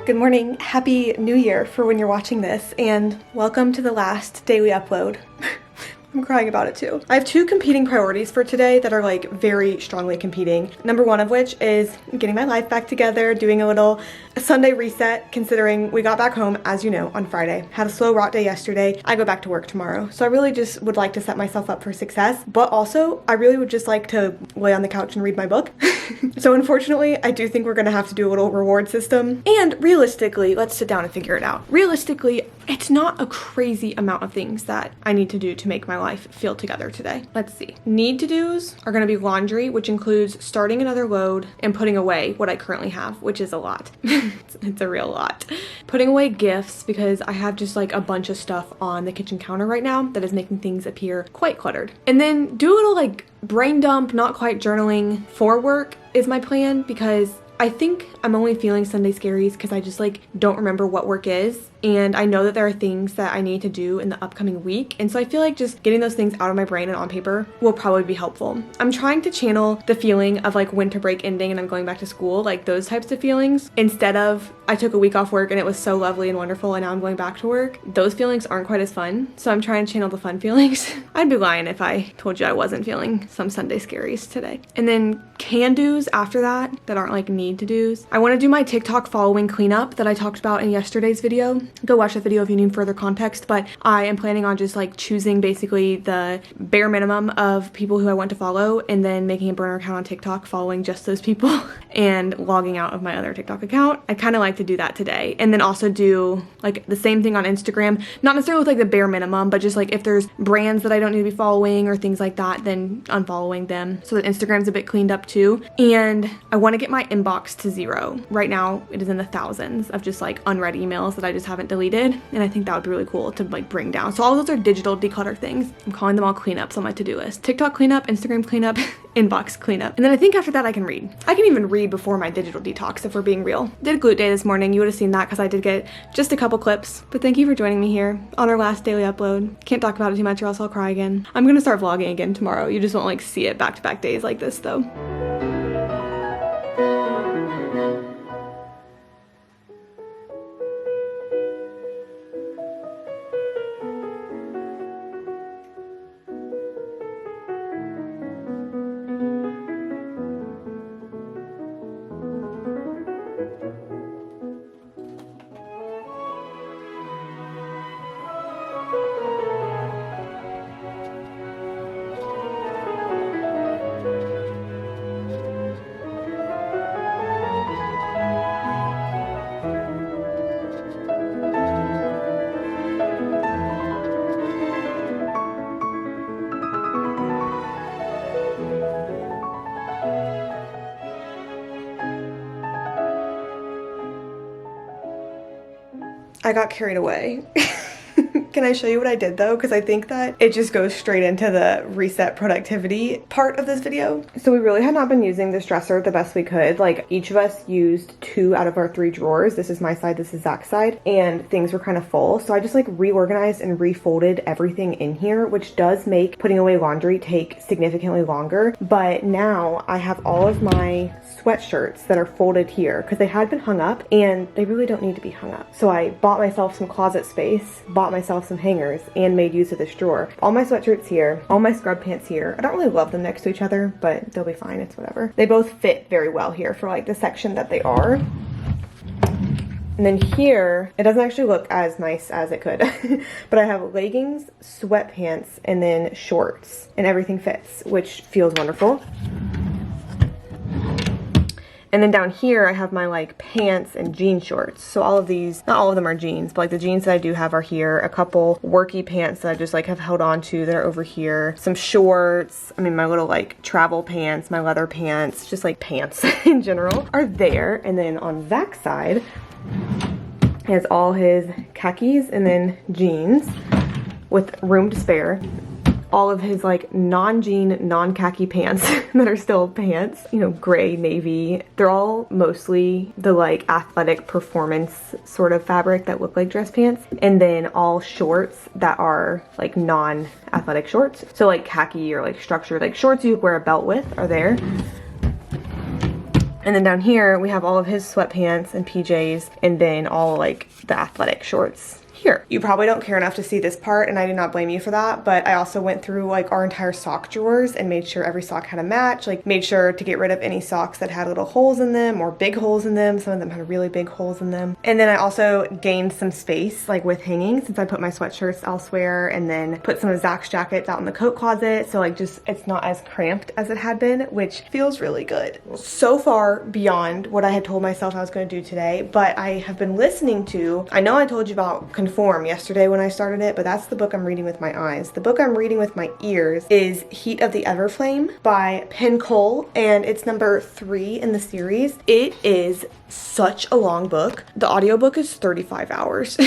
Good morning, happy new year for when you're watching this, and welcome to the last daily upload. I'm crying about it too. I have two competing priorities for today that are like very strongly competing. Number one of which is getting my life back together, doing a little Sunday reset, considering we got back home, as you know, on Friday. Had a slow rot day yesterday. I go back to work tomorrow. So I really just would like to set myself up for success, but also I really would just like to lay on the couch and read my book. So unfortunately, I do think we're gonna have to do a little reward system. And realistically, let's sit down and figure it out. Realistically, it's not a crazy amount of things that I need to do to make my life feel together today. Let's see. Need to do's are gonna be laundry, which includes starting another load and putting away what I currently have, which is a lot. It's a real lot. Putting away gifts because I have just like a bunch of stuff on the kitchen counter right now that is making things appear quite cluttered. And then do a little like brain dump, not quite journaling for work is my plan, because I think I'm only feeling Sunday scaries because I just like don't remember what work is. And I know that there are things that I need to do in the upcoming week. And so I feel like just getting those things out of my brain and on paper will probably be helpful. I'm trying to channel the feeling of like winter break ending and I'm going back to school, like those types of feelings, instead of I took a week off work and it was so lovely and wonderful and now I'm going back to work. Those feelings aren't quite as fun. So I'm trying to channel the fun feelings. I'd be lying if I told you I wasn't feeling some Sunday scaries today. And then can do's after that aren't like need to do's. I want to do my TikTok following cleanup that I talked about in yesterday's video. Go watch that video if you need further context, but I am planning on just like choosing basically the bare minimum of people who I want to follow and then making a burner account on TikTok following just those people and logging out of my other TikTok account. I kind of like to do that today, and then also do like the same thing on Instagram, not necessarily with like the bare minimum, but just like if there's brands that I don't need to be following or things like that, then unfollowing them so that Instagram's a bit cleaned up too. And I want to get my inbox to 0. Right now it is in the thousands of just like unread emails that I just haven't deleted, and I think that would be really cool to like bring down. So all those are digital declutter things. I'm calling them all cleanups on my to-do list. TikTok cleanup, Instagram cleanup, inbox cleanup. And then I think after that I can read. I can even read before my digital detox if we're being real. Did a glute day this morning. You would have seen that because I did get just a couple clips. But thank you for joining me here on our last daily upload. Can't talk about it too much or else I'll cry again. I'm gonna start vlogging again tomorrow. You just won't like see it back-to-back days like this though. I got carried away. Can I show you what I did though? Because I think that it just goes straight into the reset productivity part of this video. So we really had not been using this dresser the best we could. Like each of us used 2 out of our 3 drawers. This is my side, this is Zach's side, and things were kind of full. So I just like reorganized and refolded everything in here, which does make putting away laundry take significantly longer. But now I have all of my sweatshirts that are folded here because they had been hung up and they really don't need to be hung up. So I bought myself some closet space, bought myself some hangers, and made use of this drawer. All my sweatshirts here, all my scrub pants here. I don't really love them next to each other, but they'll be fine, it's whatever. They both fit very well here for like the section that they are. And then here, it doesn't actually look as nice as it could, but I have leggings, sweatpants, and then shorts, and everything fits, which feels wonderful. And then down here, I have my like pants and jean shorts. So all of these, not all of them are jeans, but like the jeans that I do have are here. A couple worky pants that I just like have held on to that are over here. Some shorts, I mean my little like travel pants, my leather pants, just like pants in general are there. And then on Zach's side, he has all his khakis and then jeans with room to spare. All of his like non-jean, non-khaki pants that are still pants, you know, gray, navy. They're all mostly the like athletic performance sort of fabric that look like dress pants. And then all shorts that are like non-athletic shorts. So like khaki or like structured, like shorts you wear a belt with are there. And then down here, we have all of his sweatpants and PJs, and then all like the athletic shorts here. You probably don't care enough to see this part, and I do not blame you for that, but I also went through like our entire sock drawers and made sure every sock had a match, like made sure to get rid of any socks that had little holes in them or big holes in them. Some of them had really big holes in them. And then I also gained some space like with hanging, since I put my sweatshirts elsewhere and then put some of Zach's jackets out in the coat closet. So like just, it's not as cramped as it had been, which feels really good. So far beyond what I had told myself I was going to do today, but I have been listening to, I know I told you about Conform yesterday when I started it, but that's the book I'm reading with my eyes. The book I'm reading with my ears is Heat of the Everflame by Penn Cole, and it's number 3 in the series. It is such a long book. The audiobook is 35 hours.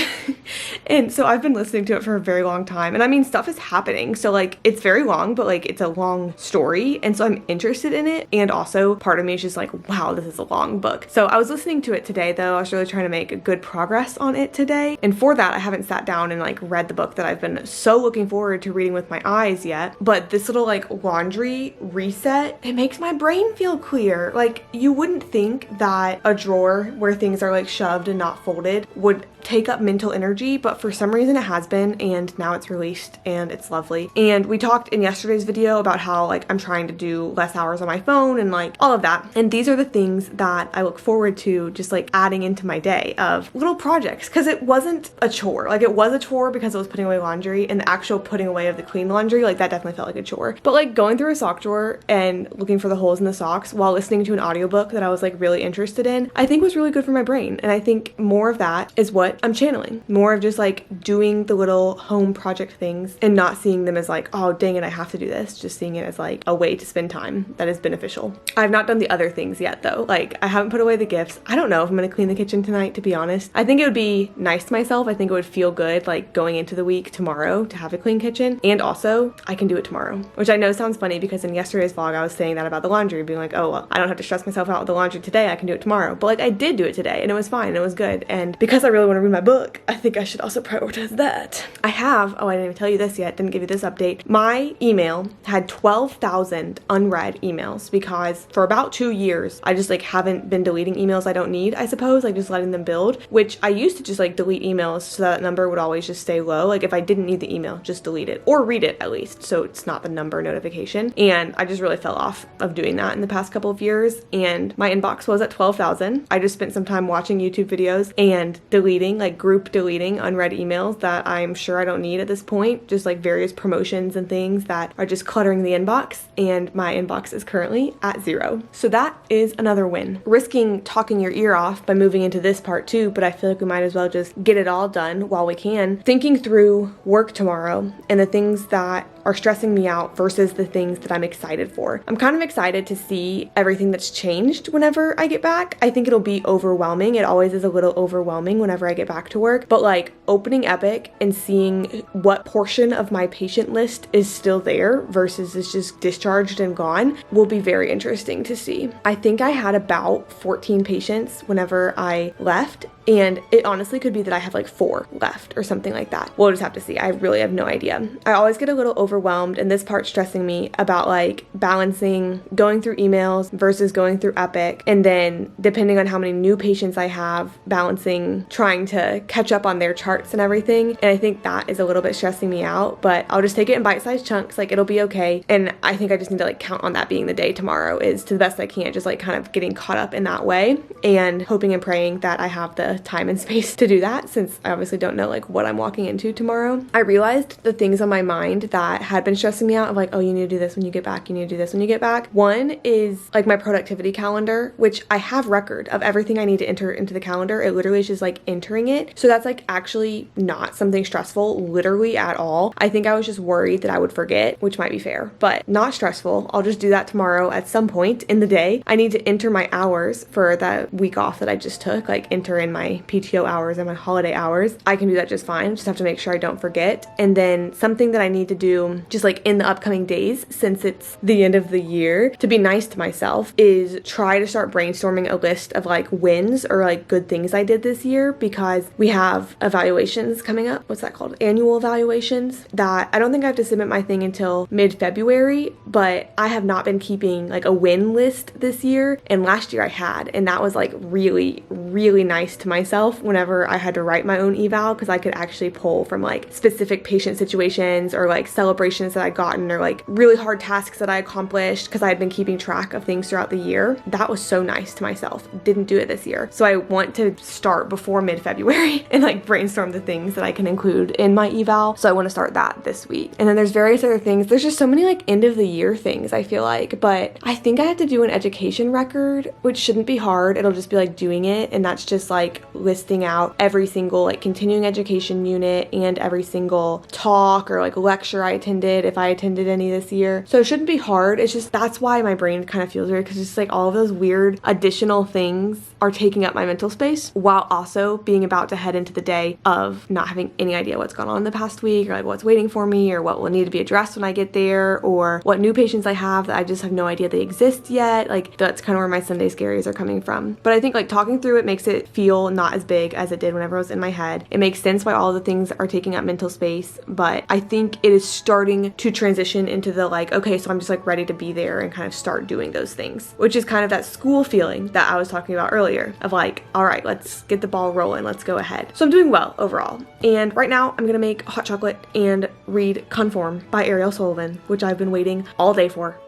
And so I've been listening to it for a very long time. And I mean, stuff is happening. So like, it's very long, but like, it's a long story. And so I'm interested in it. And also part of me is just like, wow, this is a long book. So I was listening to it today though. I was really trying to make good progress on it today. And for that, I haven't sat down and like read the book that I've been so looking forward to reading with my eyes yet. But this little like laundry reset, it makes my brain feel clear. Like, you wouldn't think that a drawer where things are like shoved and not folded would take up mental energy, but for some reason it has been, and now it's released and it's lovely. And we talked in yesterday's video about how like I'm trying to do less hours on my phone and like all of that. And these are the things that I look forward to just like adding into my day of little projects, because it wasn't a chore. Like, it was a chore because I was putting away laundry, and the actual putting away of the clean laundry, like that definitely felt like a chore. But like going through a sock drawer and looking for the holes in the socks while listening to an audiobook that I was like really interested in, I think was really good for my brain. And I think more of that is what I'm channeling. More of just like doing the little home project things and not seeing them as like, oh dang it, I have to do this. Just seeing it as like a way to spend time that is beneficial. I've not done the other things yet though. Like, I haven't put away the gifts. I don't know if I'm gonna clean the kitchen tonight, to be honest. I think it would be nice to myself. I think it would feel good like going into the week tomorrow to have a clean kitchen. And also I can do it tomorrow, which I know sounds funny because in yesterday's vlog I was saying that about the laundry, being like, oh well, I don't have to stress myself out with the laundry today, I can do it tomorrow. But like, I did do it today and it was fine and it was good. And because I really want to read my book, I think I should also prioritize that. I have, oh I didn't even tell you this yet, didn't give you this update. My email had 12,000 unread emails because for about 2 years I just like haven't been deleting emails I don't need, I suppose, like just letting them build, which I used to just like delete emails so that number would always just stay low. Like, if I didn't need the email, just delete it or read it at least, so it's not the number notification. And I just really fell off of doing that in the past couple of years, and my inbox was at 12,000. I just spent some time watching YouTube videos and deleting, like group deleting unread emails that I'm sure I don't need at this point, just like various promotions and things that are just cluttering the inbox, and my inbox is currently at 0. So that is another win. Risking talking your ear off by moving into this part too, but I feel like we might as well just get it all done while we can. Thinking through work tomorrow and the things that are stressing me out versus the things that I'm excited for. I'm kind of excited to see everything that's changed whenever I get back. I think it'll be overwhelming. It always is a little overwhelming whenever I get back to work, but like opening Epic and seeing what portion of my patient list is still there versus is just discharged and gone will be very interesting to see. I think I had about 14 patients whenever I left, and it honestly could be that I have like 4 left or something like that. We'll just have to see. I really have no idea. I always get a little overwhelmed, and this part's stressing me about like balancing going through emails versus going through Epic, and then depending on how many new patients I have, balancing trying to catch up on their charts and everything. And I think that is a little bit stressing me out, but I'll just take it in bite-sized chunks. Like, it'll be okay. And I think I just need to like count on that being the day tomorrow, is to the best I can, just like kind of getting caught up in that way and hoping and praying that I have the time and space to do that, since I obviously don't know like what I'm walking into tomorrow. I realized the things on my mind that had been stressing me out of like, oh, you need to do this when you get back, you need to do this when you get back. One is like my productivity calendar, which I have record of everything I need to enter into the calendar. It literally is just like entering it. So that's like actually not something stressful literally at all. I think I was just worried that I would forget, which might be fair, but not stressful. I'll just do that tomorrow at some point in the day. I need to enter my hours for that week off that I just took, like enter in my PTO hours and my holiday hours. I can do that just fine. Just have to make sure I don't forget. And then something that I need to do doing just like in the upcoming days, since it's the end of the year, to be nice to myself, is try to start brainstorming a list of like wins or like good things I did this year, because we have evaluations coming up. What's that called? Annual evaluations, that I don't think I have to submit my thing until mid-February, but I have not been keeping like a win list this year, and last year I had, and that was like really, really nice to myself whenever I had to write my own eval, because I could actually pull from like specific patient situations or like celebrations that I'd gotten or like really hard tasks that I accomplished, because I had been keeping track of things throughout the year. That was so nice to myself. Didn't do it this year. So I want to start before mid-February and like brainstorm the things that I can include in my eval. So I want to start that this week. And then there's various other things. There's just so many like end of the year things, I feel like, but I think I have to do an education record, which shouldn't be hard. It'll just be like doing it, and that's just like listing out every single like continuing education unit and every single talk or like lecture I attended, if I attended any this year. So it shouldn't be hard. It's just, that's why my brain kind of feels weird, because it's like all of those weird additional things are taking up my mental space, while also being about to head into the day of not having any idea what's gone on in the past week, or like what's waiting for me, or what will need to be addressed when I get there, or what new patients I have that I just have no idea they exist yet. Like that's kind of where my Sunday scaries are coming from. But I think like talking through it makes it feel not as big as it did whenever it was in my head. It makes sense why all the things are taking up mental space, but I think it is starting to transition into the like, okay, so I'm just like ready to be there and kind of start doing those things, which is kind of that school feeling that I was talking about earlier of like, all right, let's get the ball rolling, let's go ahead. So I'm doing well overall. And right now I'm gonna make hot chocolate and read Conform by Ariel Sullivan, which I've been waiting all day for.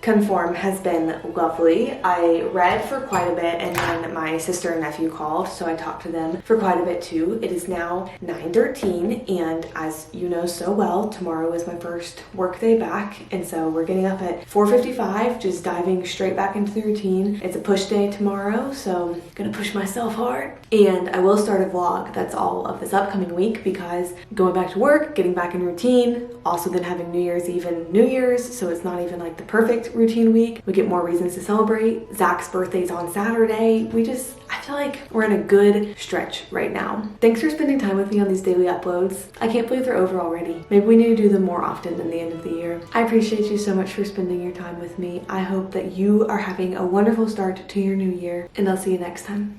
Conform has been lovely. I read for quite a bit, and then my sister and nephew called, so I talked to them for quite a bit too. It is now 9:13, and as you know so well, tomorrow is my first work day back, and so we're getting up at 4:55, just diving straight back into the routine. It's a push day tomorrow, so I'm gonna push myself hard. And I will start a vlog that's all of this upcoming week, because going back to work, getting back in routine, also then having New Year's Eve and New Year's, so it's not even like the perfect routine week. We get more reasons to celebrate. Zach's birthday's on Saturday. I feel like we're in a good stretch right now. Thanks for spending time with me on these daily uploads. I can't believe they're over already. Maybe we need to do them more often than the end of the year. I appreciate you so much for spending your time with me. I hope that you are having a wonderful start to your new year, and I'll see you next time.